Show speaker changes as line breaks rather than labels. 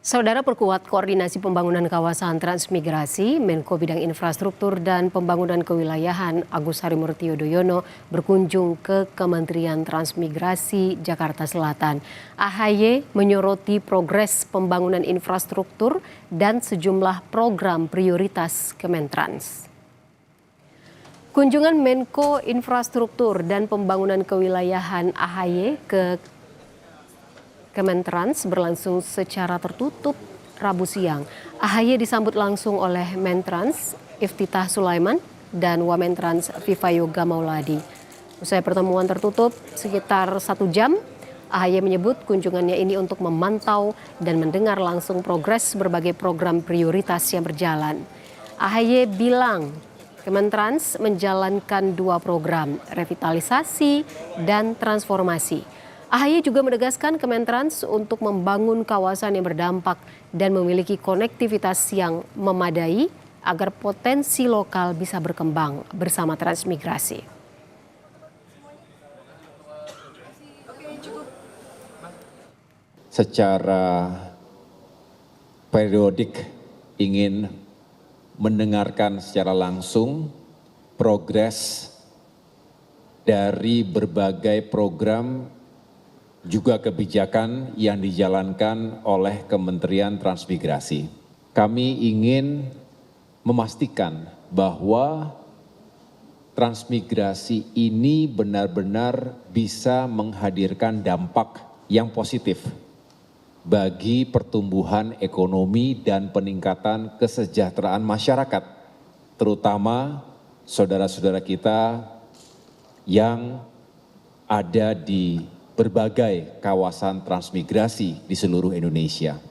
Saudara, perkuat koordinasi pembangunan kawasan transmigrasi, Menko Bidang Infrastruktur dan Pembangunan Kewilayahan Agus Harimurti Yudhoyono berkunjung ke Kementerian Transmigrasi Jakarta Selatan. AHY menyoroti progres pembangunan infrastruktur dan sejumlah program prioritas Kementrans. Kunjungan Menko Infrastruktur dan Pembangunan Kewilayahan AHY ke Kementrans berlangsung secara tertutup Rabu siang. AHY disambut langsung oleh Mentrans Iftitah Sulaiman dan Wamentrans Vivayoga Mauladi. Usai pertemuan tertutup sekitar 1 jam, AHY menyebut kunjungannya ini untuk memantau dan mendengar langsung progres berbagai program prioritas yang berjalan. AHY bilang Kementrans menjalankan 2 program, revitalisasi dan transformasi. AHY juga menegaskan Kementrans untuk membangun kawasan yang berdampak dan memiliki konektivitas yang memadai agar potensi lokal bisa berkembang bersama transmigrasi.
Secara periodik ingin mendengarkan secara langsung progres dari berbagai program juga kebijakan yang dijalankan oleh Kementerian Transmigrasi. Kami ingin memastikan bahwa transmigrasi ini benar-benar bisa menghadirkan dampak yang positif bagi pertumbuhan ekonomi dan peningkatan kesejahteraan masyarakat, terutama saudara-saudara kita yang ada di berbagai kawasan transmigrasi di seluruh Indonesia.